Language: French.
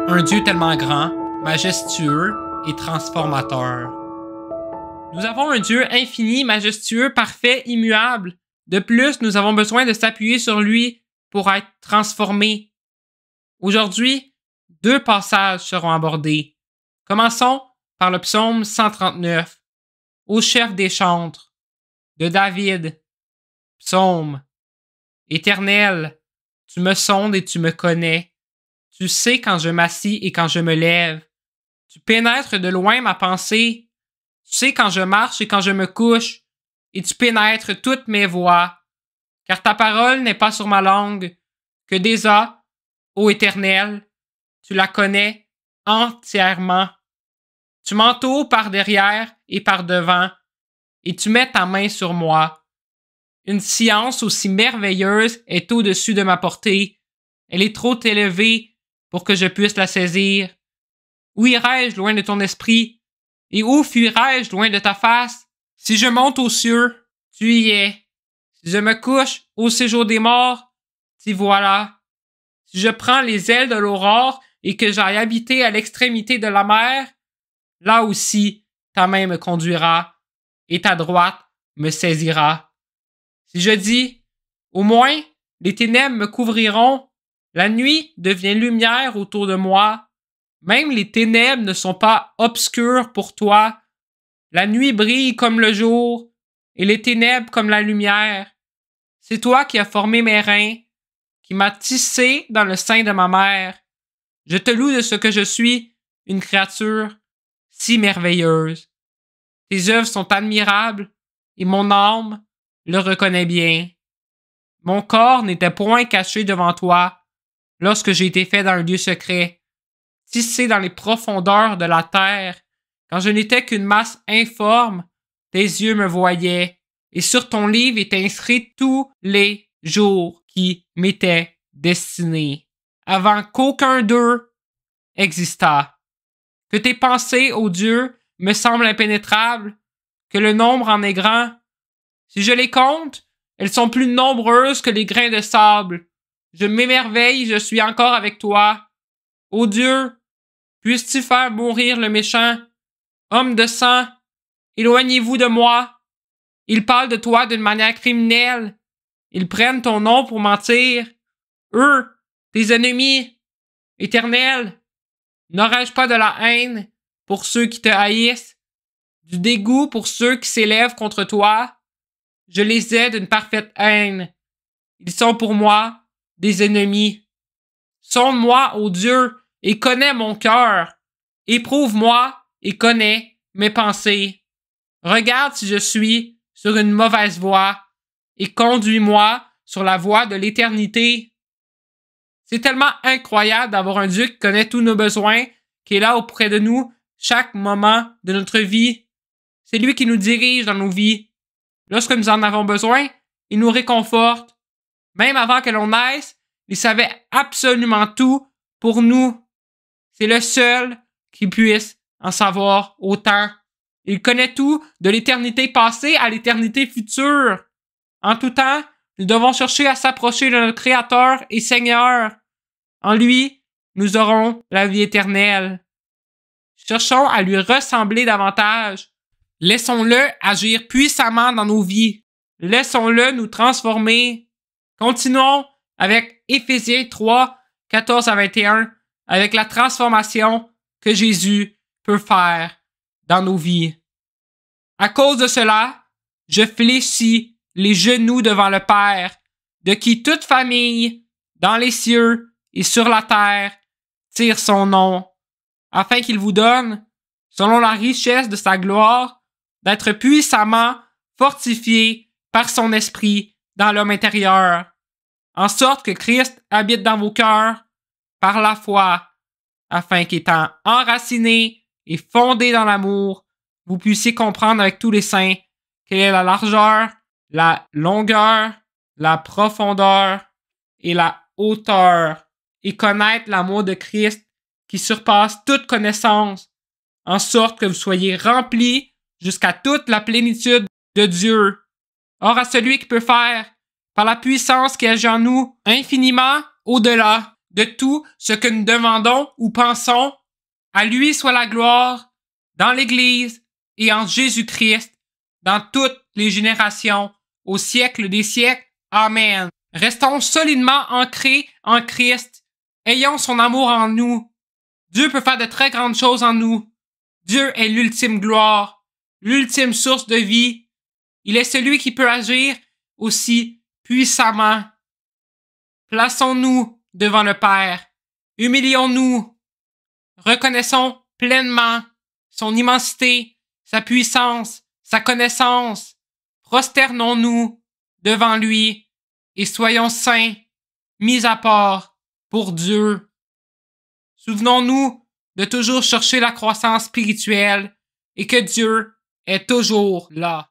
Un Dieu tellement grand, majestueux et transformateur. Nous avons un Dieu infini, majestueux, parfait, immuable. De plus, nous avons besoin de s'appuyer sur lui pour être transformés. Aujourd'hui, 2 passages seront abordés. Commençons par le psaume 139, au chef des chantres, de David. Psaume. Éternel, tu me sondes et tu me connais. Tu sais quand je m'assis et quand je me lève. Tu pénètres de loin ma pensée. Tu sais quand je marche et quand je me couche. Et tu pénètres toutes mes voies. Car ta parole n'est pas sur ma langue. Que déjà, ô Éternel, tu la connais entièrement. Tu m'entoures par derrière et par devant. Et tu mets ta main sur moi. Une science aussi merveilleuse est au-dessus de ma portée. Elle est trop élevée pour que je puisse la saisir. Où irai-je loin de ton esprit? Et où fuirai-je loin de ta face? Si je monte aux cieux, tu y es. Si je me couche au séjour des morts, t'y voilà. Si je prends les ailes de l'aurore et que j'aille habiter à l'extrémité de la mer, là aussi ta main me conduira et ta droite me saisira. Si je dis, au moins, les ténèbres me couvriront, la nuit devient lumière autour de moi. Même les ténèbres ne sont pas obscures pour toi. La nuit brille comme le jour, et les ténèbres comme la lumière. C'est toi qui as formé mes reins, qui m'as tissé dans le sein de ma mère. Je te loue de ce que je suis, une créature si merveilleuse. Tes œuvres sont admirables, et mon âme le reconnaît bien. Mon corps n'était point caché devant toi lorsque j'ai été fait dans un lieu secret, tissé dans les profondeurs de la terre. Quand je n'étais qu'une masse informe, tes yeux me voyaient, et sur ton livre étaient inscrits tous les jours qui m'étaient destinés, avant qu'aucun d'eux existât. Que tes pensées, ô Dieu, me semblent impénétrables, que le nombre en est grand. Si je les compte, elles sont plus nombreuses que les grains de sable. Je m'émerveille, je suis encore avec toi. Ô Dieu, puisses-tu faire mourir le méchant? Homme de sang, éloignez-vous de moi. Ils parlent de toi d'une manière criminelle. Ils prennent ton nom pour mentir. Eux, tes ennemis, éternels, n'aurais-je pas de la haine pour ceux qui te haïssent, du dégoût pour ceux qui s'élèvent contre toi? Je les ai d'une parfaite haine. Ils sont pour moi des ennemis. Sonde-moi, ô Dieu, et connais mon cœur. Éprouve-moi et connais mes pensées. Regarde si je suis sur une mauvaise voie et conduis-moi sur la voie de l'éternité. C'est tellement incroyable d'avoir un Dieu qui connaît tous nos besoins, qui est là auprès de nous chaque moment de notre vie. C'est lui qui nous dirige dans nos vies. Lorsque nous en avons besoin, il nous réconforte. Même avant que l'on naisse, il savait absolument tout pour nous. C'est le seul qui puisse en savoir autant. Il connaît tout de l'éternité passée à l'éternité future. En tout temps, nous devons chercher à s'approcher de notre Créateur et Seigneur. En lui, nous aurons la vie éternelle. Cherchons à lui ressembler davantage. Laissons-le agir puissamment dans nos vies. Laissons-le nous transformer. Continuons avec Éphésiens 3, 14 à 21, avec la transformation que Jésus peut faire dans nos vies. À cause de cela, je fléchis les genoux devant le Père, de qui toute famille, dans les cieux et sur la terre, tire son nom, afin qu'il vous donne, selon la richesse de sa gloire, d'être puissamment fortifié par son esprit dans l'homme intérieur, en sorte que Christ habite dans vos cœurs par la foi, afin qu'étant enraciné et fondé dans l'amour, vous puissiez comprendre avec tous les saints quelle est la largeur, la longueur, la profondeur et la hauteur, et connaître l'amour de Christ qui surpasse toute connaissance, en sorte que vous soyez remplis jusqu'à toute la plénitude de Dieu. Or à celui qui peut faire, par la puissance qui agit en nous, infiniment au-delà de tout ce que nous demandons ou pensons. À lui soit la gloire dans l'Église et en Jésus-Christ, dans toutes les générations, au siècle des siècles. Amen. Restons solidement ancrés en Christ. Ayons son amour en nous. Dieu peut faire de très grandes choses en nous. Dieu est l'ultime gloire, l'ultime source de vie. Il est celui qui peut agir aussi puissamment. Plaçons-nous devant le Père. Humilions-nous. Reconnaissons pleinement son immensité, sa puissance, sa connaissance. Prosternons-nous devant lui et soyons saints, mis à part pour Dieu. Souvenons-nous de toujours chercher la croissance spirituelle et que Dieu est toujours là.